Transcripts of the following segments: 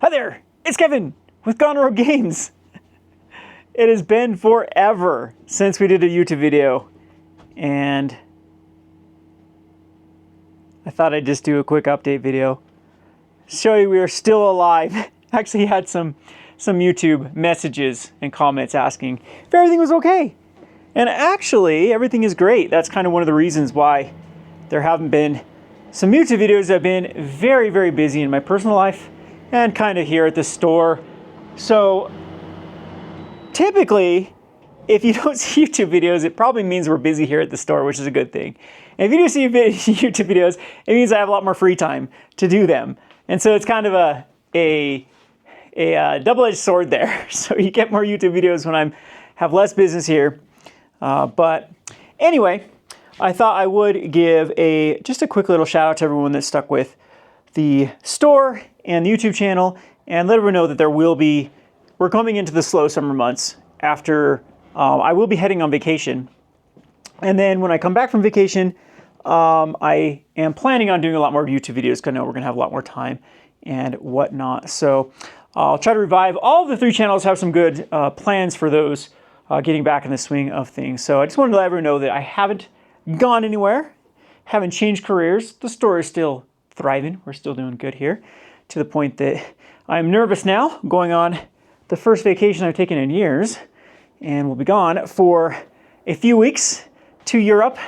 Hi there, it's Kevin with Gone Rogue Games. It has been forever since we did a YouTube video, and I thought I'd just do a quick update video. Show you we are still alive. Actually had some YouTube messages and comments asking if everything was okay. And actually, everything is great. That's kind of one of the reasons why there haven't been some YouTube videos. I've been very, very busy in my personal life and kind of here at the store. So typically, if you don't see YouTube videos, it probably means we're busy here at the store, which is a good thing. And if you do see YouTube videos, it means I have a lot more free time to do them. And so it's kind of a double-edged sword there. So you get more YouTube videos when I have less business here. But anyway, I thought I would give just a quick little shout out to everyone that stuck with the store and the YouTube channel, and let everyone know that we're coming into the slow summer months after I will be heading on vacation. And then when I come back from vacation, I am planning on doing a lot more YouTube videos because I know we're going to have a lot more time and whatnot. So I'll try to revive all of the 3 channels, have some good plans for those, getting back in the swing of things. So I just wanted to let everyone know that I haven't gone anywhere, haven't changed careers. The store is still thriving. We're still doing good here, to the point that I'm nervous now, going on the first vacation I've taken in years, and we'll be gone for a few weeks to Europe.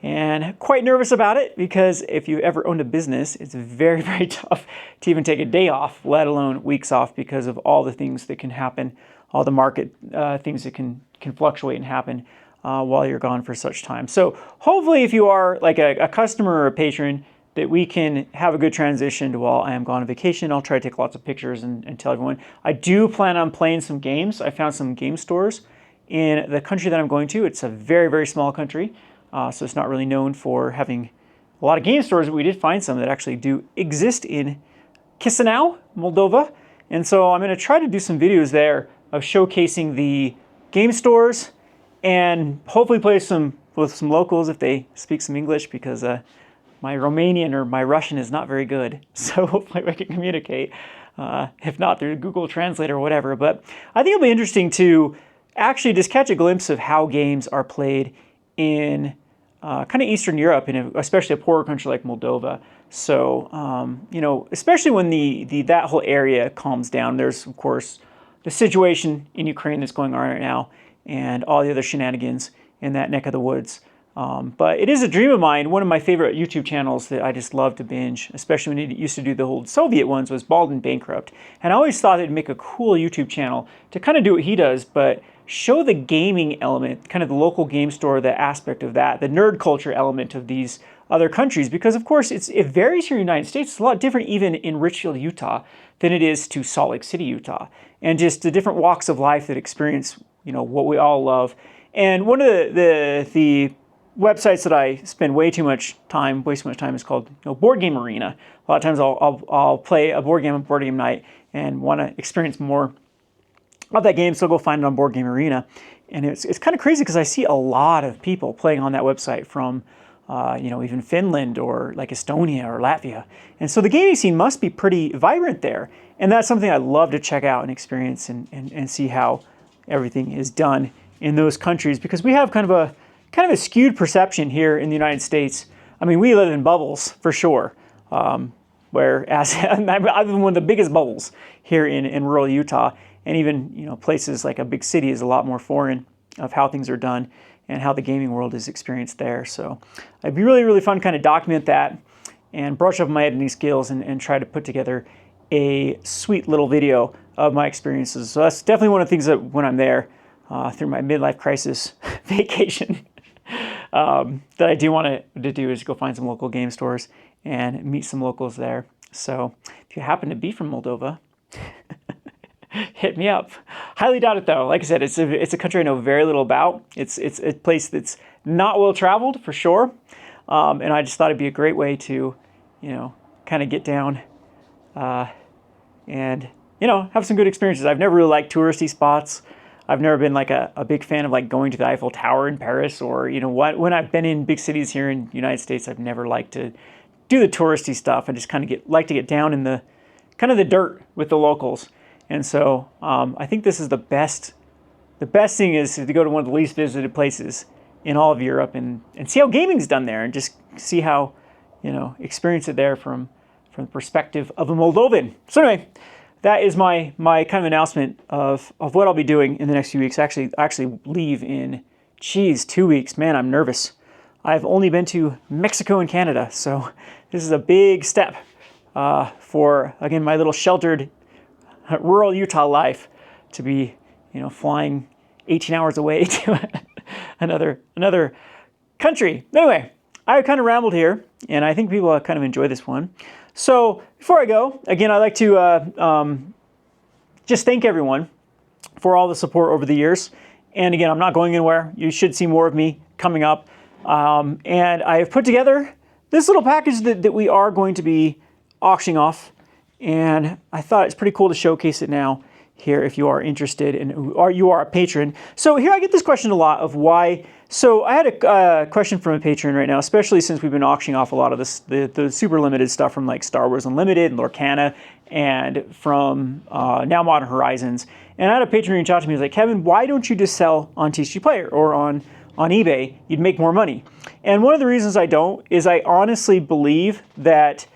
And quite nervous about it, because if you ever owned a business, it's very, very tough to even take a day off, let alone weeks off, because of all the things that can happen, all the market things that can fluctuate and happen while you're gone for such time. So hopefully, if you are like a customer or a patron, that we can have a good transition to while I am gone on vacation. I'll try to take lots of pictures and tell everyone. I do plan on playing some games. I found some game stores in the country that I'm going to. It's a very, very small country, so it's not really known for having a lot of game stores, but we did find some that actually do exist in Chisinau, Moldova. And so I'm going to try to do some videos there of showcasing the game stores and hopefully play with some locals if they speak some English, because my Romanian or my Russian is not very good. So hopefully we can communicate, if not through Google Translate or whatever. But I think it'll be interesting to actually just catch a glimpse of how games are played in kind of Eastern Europe, and especially a poorer country like Moldova. So, especially when that whole area calms down. There's, of course, the situation in Ukraine that's going on right now, and all the other shenanigans in that neck of the woods. But it is a dream of mine. One of my favorite YouTube channels that I just love to binge, especially when it used to do the old Soviet ones, was Bald and Bankrupt. And I always thought it'd make a cool YouTube channel to kind of do what he does, but show the gaming element, kind of the local game store, the aspect of that, the nerd culture element of these other countries. Because of course it varies here in the United States. It's a lot different even in Richfield, Utah, than it is to Salt Lake City, Utah. And just the different walks of life that experience, what we all love. And one of the websites that I spend way too much time is called Board Game Arena. A lot of times I'll play a board game night and want to experience more of that game, so I'll go find it on Board Game Arena. And it's kind of crazy because I see a lot of people playing on that website from even Finland or like Estonia or Latvia. And so the gaming scene must be pretty vibrant there. And that's something I love to check out and experience and see how everything is done in those countries, because we have kind of a skewed perception here in the United States. I mean, we live in bubbles for sure. Whereas I'm one of the biggest bubbles here in rural Utah, and even places like a big city is a lot more foreign of how things are done and how the gaming world is experienced there. So it'd be really, really fun to kind of document that and brush up my editing skills and try to put together a sweet little video of my experiences. So that's definitely one of the things that when I'm there through my midlife crisis vacation, that I do want to do is go find some local game stores and meet some locals there. So if you happen to be from Moldova, hit me up. Highly doubt it though. Like I said, it's a country I know very little about. It's a place that's not well traveled for sure. And I just thought it'd be a great way to, kind of get down and, have some good experiences. I've never really liked touristy spots. I've never been like a big fan of like going to the Eiffel Tower in Paris, or when I've been in big cities here in the United States, I've never liked to do the touristy stuff. I just kind of like to get down in the kind of the dirt with the locals. And so I think this is the best. The best thing is to go to one of the least visited places in all of Europe and see how gaming's done there, and just see how, experience it there from the perspective of a Moldovan. So anyway, that is my kind of announcement of what I'll be doing in the next few weeks. I actually leave in, 2 weeks. Man, I'm nervous. I've only been to Mexico and Canada, so this is a big step for, again, my little sheltered rural Utah life to be, flying 18 hours away to another country. Anyway, I kind of rambled here, and I think people kind of enjoy this one. So before I go, again, I'd like to just thank everyone for all the support over the years. And again, I'm not going anywhere. You should see more of me coming up. And I have put together this little package that we are going to be auctioning off. And I thought it's pretty cool to showcase it now here if you are interested and you are a patron. So here I get this question a lot of why. So I had a question from a patron right now, especially since we've been auctioning off a lot of the super limited stuff from like Star Wars Unlimited and Lorcana, and from now Modern Horizons. And I had a patron reach out to me. He was like, Kevin, why don't you just sell on TCG Player or on eBay? You'd make more money. And one of the reasons I don't is I honestly believe that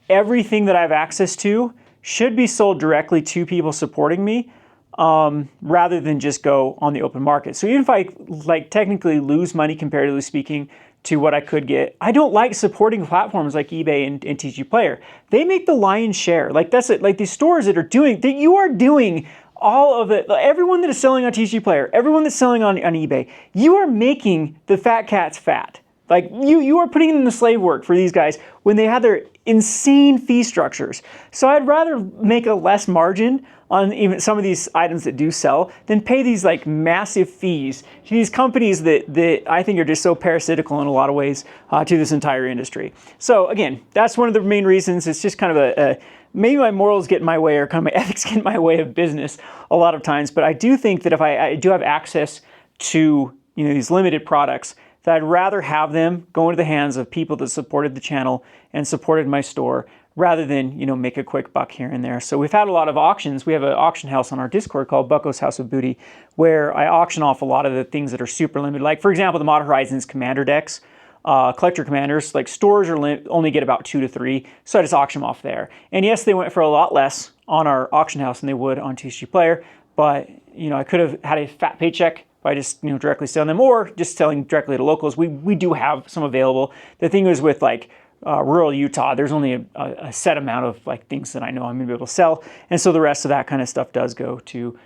everything that I have access to should be sold directly to people supporting me, rather than just go on the open market. So even if I technically lose money, comparatively speaking, to what I could get, I don't like supporting platforms like eBay and TCG Player. They make the lion's share. Like that's it. Like these stores that you are doing all of it. Everyone that is selling on TCG Player, everyone that's selling on eBay, you are making the fat cats fat. Like you are putting in the slave work for these guys when they have their insane fee structures. So I'd rather make a less margin on even some of these items that do sell than pay these like massive fees to these companies that I think are just so parasitical in a lot of ways to this entire industry. So again, that's one of the main reasons. It's just kind of maybe my morals get in my way, or kind of my ethics get in my way of business a lot of times. But I do think that if I do have access to these limited products, that I'd rather have them go into the hands of people that supported the channel and supported my store, rather than make a quick buck here and there. So we've had a lot of auctions. We have an auction house on our Discord called Bucko's House of Booty, where I auction off a lot of the things that are super limited. Like for example, the Modern Horizons commander decks, collector commanders. Like stores only get about 2 to 3, so I just auction them off there. And yes, they went for a lot less on our auction house than they would on TCG Player, but I could have had a fat paycheck by just directly selling them, or just selling directly to locals. We do have some available. The thing is with like rural Utah, there's only a set amount of like things that I know I'm gonna be able to sell, and so the rest of that kind of stuff does go to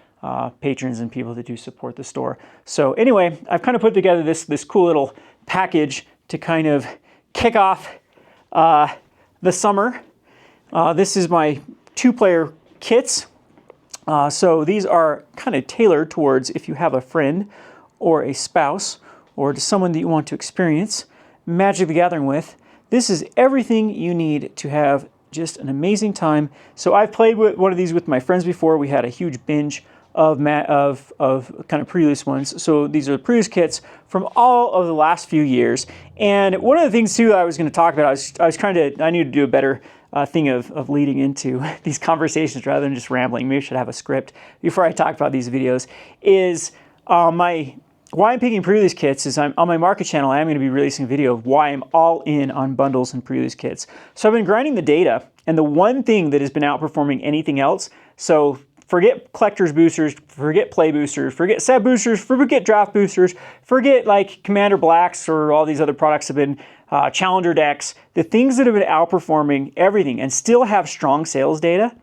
patrons and people that do support the store. So anyway, I've kind of put together this cool little package to kind of kick off the summer. This is my 2-player kits. So these are kind of tailored towards if you have a friend or a spouse or to someone that you want to experience Magic the Gathering with. This is everything you need to have just an amazing time. So I've played with one of these with my friends before. We had a huge binge of kind of pre-release ones. So these are the pre-release kits from all of the last few years. And one of the things too that I was going to talk about, I needed to do a better thing of leading into these conversations rather than just rambling. Maybe I should have a script before I talk about these videos. Is why I'm picking pre-release kits is on my market channel, I am going to be releasing a video of why I'm all in on bundles and pre-release kits. So I've been grinding the data, and the one thing that has been outperforming anything else, so forget collector's boosters, forget play boosters, forget set boosters, forget draft boosters, forget like Commander Blacks or all these other products have been Challenger decks. The things that have been outperforming everything and still have strong sales data,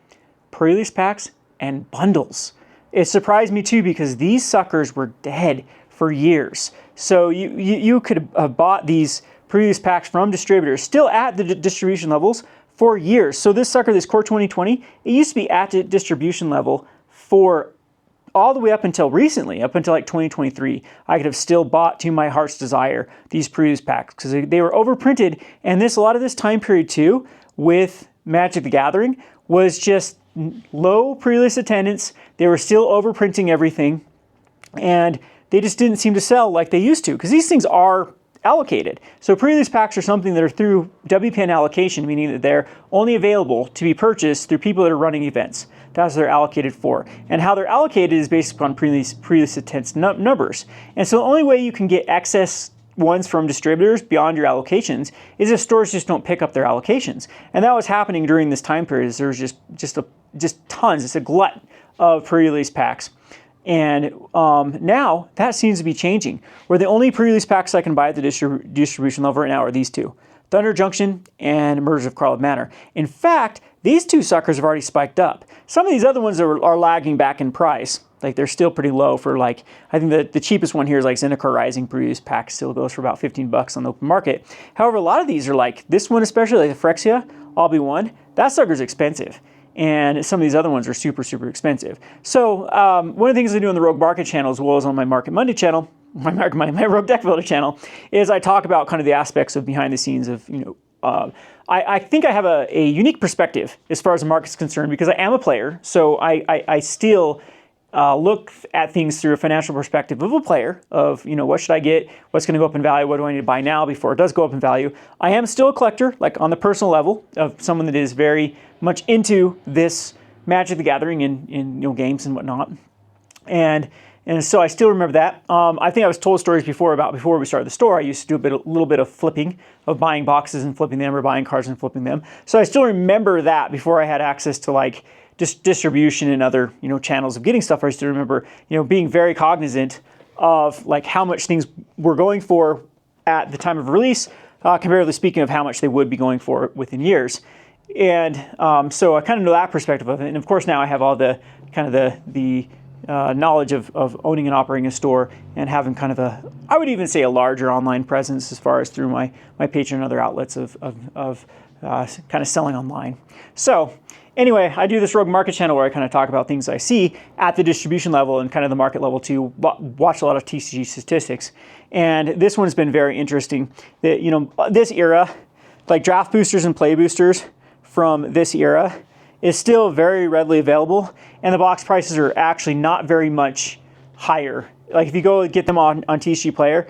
pre-release packs and bundles. It surprised me too, because these suckers were dead for years. So you could have bought these pre-release packs from distributors still at the distribution levels for years. So this sucker, this Core 2020, it used to be at the distribution level for all the way up until recently, up until like 2023. I could have still bought to my heart's desire these pre-release packs because they were overprinted. And a lot of this time period too, with Magic the Gathering, was just low pre-release attendance. They were still overprinting everything, and they just didn't seem to sell like they used to, because these things are allocated. So pre-release packs are something that are through WPN allocation, meaning that they're only available to be purchased through people that are running events. That's what they're allocated for. And how they're allocated is based upon pre-release attendance numbers. And so the only way you can get excess ones from distributors beyond your allocations is if stores just don't pick up their allocations. And that was happening during this time period. There was just tons. It's a glut of pre-release packs. And now that seems to be changing, where the only pre-release packs I can buy at the distribution level right now are these two, Thunder Junction and Murders of Carlin Manor. In fact, these two suckers have already spiked up. Some of these other ones are lagging back in price. Like they're still pretty low for like, I think the cheapest one here is like Zendikar Rising pre-release pack, still goes for about 15 bucks on the open market. However, a lot of these are like, this one especially, like the Phyrexia, All Be One, that sucker's expensive. And some of these other ones are super, super expensive. So one of the things I do on the Rogue Market channel, as well as on my Market Monday channel, my Rogue Deck Builder channel, is I talk about kind of the aspects of behind the scenes of, I think I have a unique perspective as far as the market's concerned because I am a player. So I still look at things through a financial perspective of a player of, what should I get? What's going to go up in value? What do I need to buy now before it does go up in value? I am still a collector, like on the personal level of someone that is very much into this Magic the Gathering in games and whatnot. And so I still remember that. I think I was told stories before we started the store. I used to do a little bit of flipping, of buying boxes and flipping them, or buying cards and flipping them. So I still remember that before I had access to like distribution and other channels of getting stuff. I still remember being very cognizant of like how much things were going for at the time of release, comparatively speaking of how much they would be going for within years. And so I kind of know that perspective of it. And of course now I have all the kind of the knowledge of owning and operating a store and having kind of I would even say a larger online presence as far as through my Patreon and other outlets of kind of selling online. So anyway, I do this Rogue Market channel where I kind of talk about things I see at the distribution level and kind of the market level to watch a lot of TCG statistics. And this one's been very interesting. That this era, like draft boosters and play boosters from this era, is still very readily available, and the box prices are actually not very much higher. Like if you go get them on TCG Player,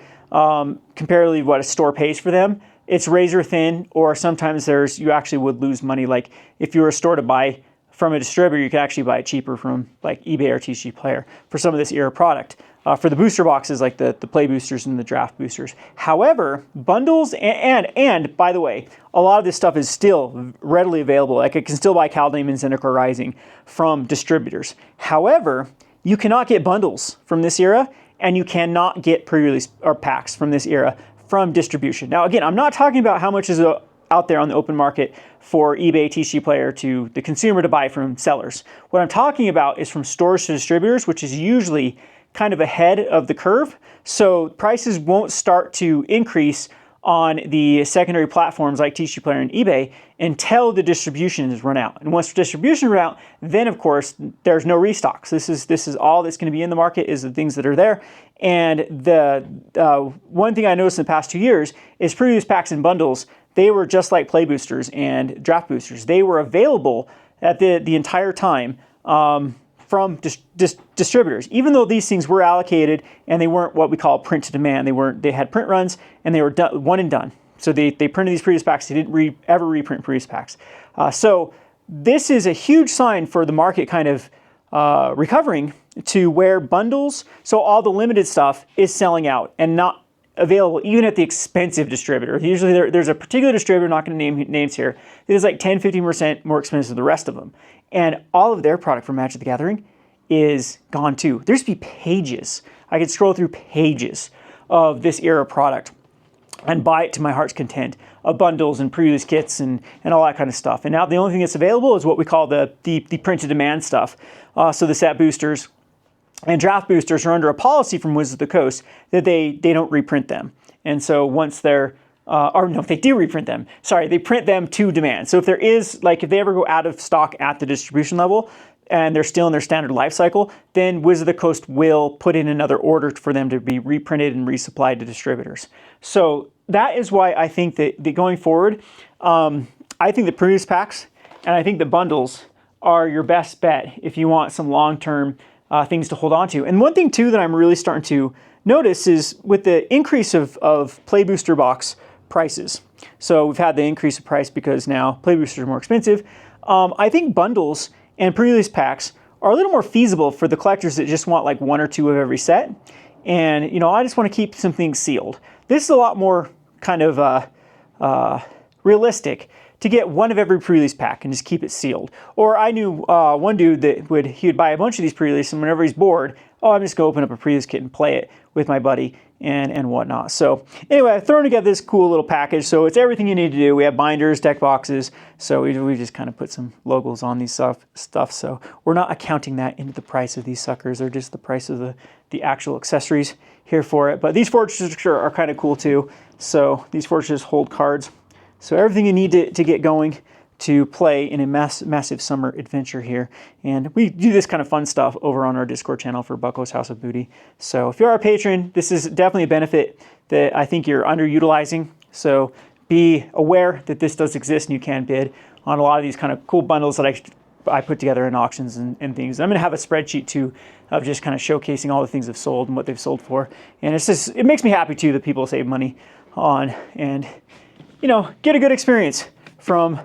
comparatively what a store pays for them, it's razor thin, or sometimes you actually would lose money. Like if you were a store to buy from a distributor, you could actually buy it cheaper from like eBay or TCG Player for some of this era product. For the booster boxes, like the play boosters and the draft boosters. However, bundles and by the way, a lot of this stuff is still readily available. Like I can still buy Kaldheim and Zendikar Rising from distributors. However, you cannot get bundles from this era, and you cannot get pre-release or packs from this era from distribution. Now, again, I'm not talking about how much is out there on the open market for eBay, TCG Player to the consumer to buy from sellers. What I'm talking about is from stores to distributors, which is usually kind of ahead of the curve. So prices won't start to increase on the secondary platforms like TCG Player and eBay until the distribution is run out. And once distribution run out, then of course there's no restocks. This is all that's going to be in the market is the things that are there. And the one thing I noticed in the past 2 years is pre-release packs and bundles. They were just like play boosters and draft boosters. They were available at the entire time from distributors, even though these things were allocated and they weren't what we call print to demand. They had print runs and they were done, one and done. So they printed these pre-release packs. They didn't ever reprint pre-release packs. So this is a huge sign for the market kind of recovering to where bundles, so all the limited stuff is selling out and not available even at the expensive distributor. Usually there's a particular distributor, not going to name names here, that is like 10-15% more expensive than the rest of them. And all of their product from Magic the Gathering is gone too. There used to be pages. I could scroll through pages of this era product and buy it to my heart's content, of bundles and pre-release kits and all that kind of stuff. And now the only thing that's available is what we call the print to demand stuff. So the set boosters and draft boosters are under a policy from Wizards of the Coast that they don't reprint them. And so once they're or no, they do reprint them. Sorry, they print them to demand. So if there is, like if they ever go out of stock at the distribution level and they're still in their standard life cycle, then Wizards of the Coast will put in another order for them to be reprinted and resupplied to distributors. So that is why I think that going forward, I think the pre-release packs and I think the bundles are your best bet if you want some long-term things to hold on to. And one thing too that I'm really starting to noticed is with the increase of Play Booster box prices, so we've had the increase of price because now Play Boosters are more expensive. I think bundles and pre-release packs are a little more feasible for the collectors that just want like 1 or 2 of every set. And, you know, I just want to keep some things sealed. This is a lot more kind of realistic to get 1 of every pre-release pack and just keep it sealed. Or I knew one dude that he would buy a bunch of these pre-release, and whenever he's bored, oh, I'm just going to open up a pre-release kit and play it with my buddy and whatnot. So anyway, I've thrown together this cool little package. So it's everything you need to do. We have binders, deck boxes. So we just kind of put some logos on these stuff. So we're not accounting that into the price of these suckers. They're just the price of the actual accessories here for it. But these fortresses are kind of cool too. So these fortresses hold cards. So everything you need to get going to play in a massive summer adventure here. And we do this kind of fun stuff over on our Discord channel for Bucko's House of Booty. So if you're our patron, this is definitely a benefit that I think you're underutilizing. So be aware that this does exist and you can bid on a lot of these kind of cool bundles that I put together in auctions and things. I'm going to have a spreadsheet too of just kind of showcasing all the things they've sold and what they've sold for. And it makes me happy too that people save money on and, you know, get a good experience from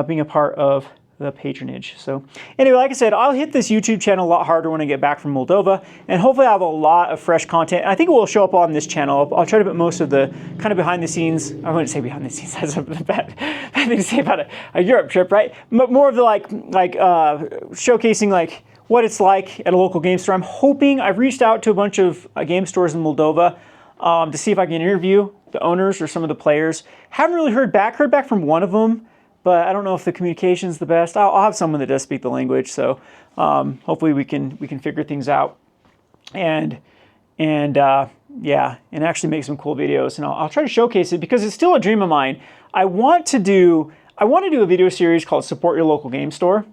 being a part of the patronage. So anyway, like I said, I'll hit this YouTube channel a lot harder when I get back from Moldova, and hopefully I have a lot of fresh content. I think it will show up on this channel. I'll try to put most of the kind of behind the scenes, I wouldn't say behind the scenes, that's a bad thing to say about a Europe trip, right? But more of the like showcasing like what it's like at a local game store. I'm hoping, I've reached out to a bunch of game stores in Moldova to see if I can interview the owners or some of the players. Haven't really heard back from one of them, but I don't know if the communication's the best. I'll have someone that does speak the language, so hopefully we can figure things out and actually make some cool videos. And I'll try to showcase it because it's still a dream of mine. I want to do a video series called Support Your Local Game Store.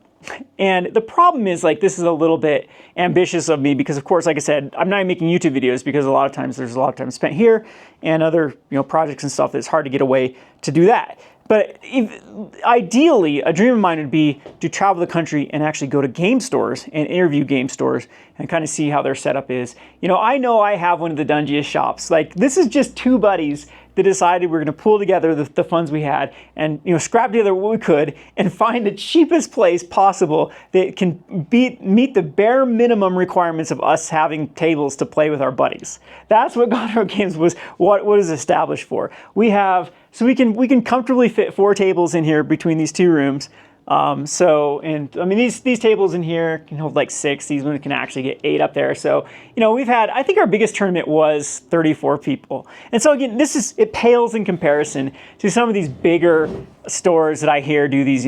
And the problem is, like, this is a little bit ambitious of me because, of course, like I said, I'm not making YouTube videos because a lot of times there's a lot of time spent here and other, projects and stuff that's hard to get away to do that. But ideally, a dream of mine would be to travel the country and actually go to game stores and interview game stores and kind of see how their setup is. I know I have one of the dungiest shops. Like, this is just 2 buddies that decided we're going to pull together the funds we had and scrap together what we could and find the cheapest place possible that can meet the bare minimum requirements of us having tables to play with our buddies. That's what Godro Games was what is established for. We can comfortably fit 4 tables in here between these 2 rooms. These tables in here can hold like 6. These ones can actually get 8 up there. So, we've had, I think our biggest tournament was 34 people. And so again, it pales in comparison to some of these bigger stores that I hear do these,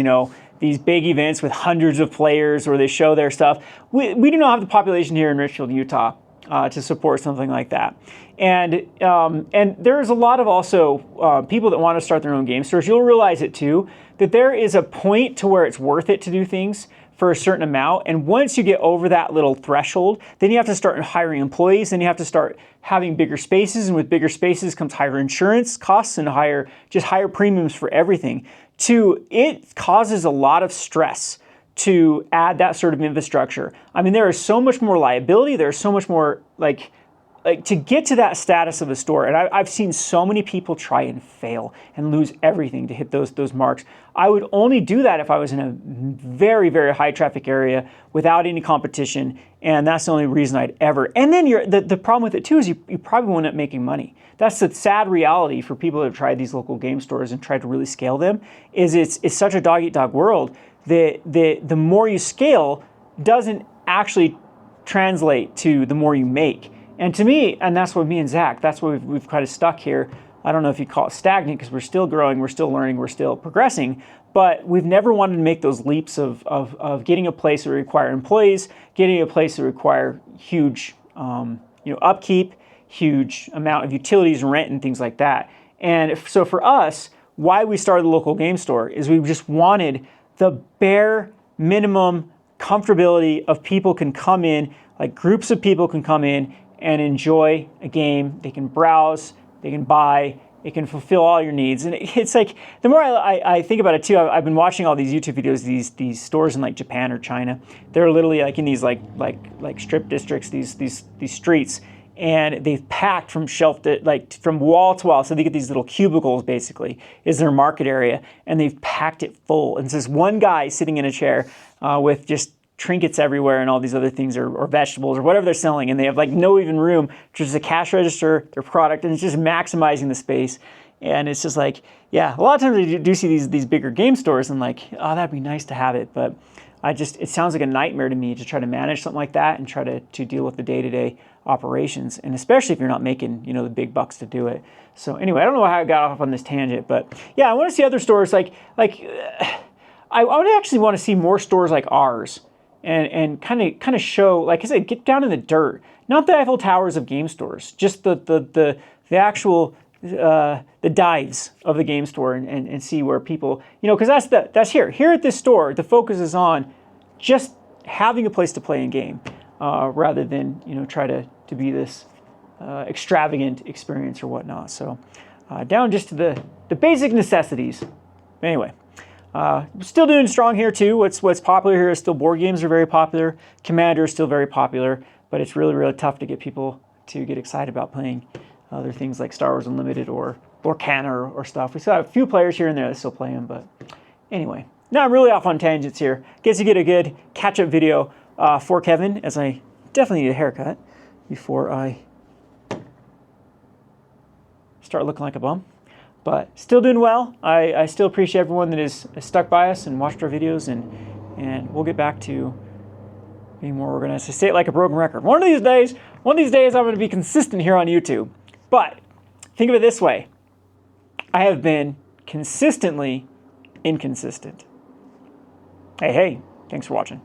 these big events with hundreds of players where they show their stuff. We do not have the population here in Richfield, Utah, to support something like that. And there's a lot of also people that want to start their own game stores. You'll realize it too, that there is a point to where it's worth it to do things for a certain amount. And once you get over that little threshold, then you have to start hiring employees, and you have to start having bigger spaces. And with bigger spaces comes higher insurance costs and higher premiums for everything. It causes a lot of stress to add that sort of infrastructure. There is so much more liability. There's so much more like to get to that status of a store. And I've seen so many people try and fail and lose everything to hit those marks. I would only do that if I was in a very, very high traffic area without any competition. And that's the only reason I'd ever. And then the problem with it too is you probably won't end up making money. That's the sad reality for people that have tried these local game stores and tried to really scale them, is it's such a dog-eat-dog world that the more you scale doesn't actually translate to the more you make. And to me, and that's what me and Zach, that's what we've kind of stuck here. I don't know if you call it stagnant because we're still growing, we're still learning, we're still progressing, but we've never wanted to make those leaps of getting a place that require employees, getting a place that require huge upkeep, huge amount of utilities and rent and things like that. And so for us, why we started the local game store is we just wanted the bare minimum comfortability of people can come in, like groups of people can come in and enjoy a game. They can browse, they can buy, it can fulfill all your needs. And it's like, the more I think about it too, I've been watching all these YouTube videos, these stores in like Japan or China. They're literally like in these like strip districts, these streets. and they've packed from shelf to, like from wall to wall. So they get these little cubicles basically is their market area, and they've packed it full. And it's this one guy sitting in a chair with just trinkets everywhere and all these other things, or vegetables or whatever they're selling, and they have like no even room, just a cash register, their product, and it's just maximizing the space. And it's just like, yeah, a lot of times I do see these bigger game stores and like, oh, that'd be nice to have it, but it sounds like a nightmare to me to try to manage something like that and try to deal with the day-to-day operations, and especially if you're not making, the big bucks to do it. So anyway, I don't know how I got off on this tangent, but yeah, I want to see other stores I would actually want to see more stores like ours, and kind of show, like I said, get down in the dirt, not the Eiffel Towers of game stores, just the actual the dives of the game store, and see where people, because that's here at this store, the focus is on just having a place to play and game, rather than try to be this extravagant experience or whatnot. So down just to the basic necessities. Anyway, still doing strong here too. What's popular here is still board games are very popular. Commander is still very popular, but it's really, really tough to get people to get excited about playing other things like Star Wars Unlimited or Lorcana or stuff. We still have a few players here and there that still play them, but anyway. Now I'm really off on tangents here. Guess you get a good catch-up video for Kevin, as I definitely need a haircut before I start looking like a bum. But still doing well. I still appreciate everyone that has stuck by us and watched our videos, and we'll get back to being more organized. I say it like a broken record. One of these days I'm going to be consistent here on YouTube. But think of it this way. I have been consistently inconsistent. Hey, thanks for watching.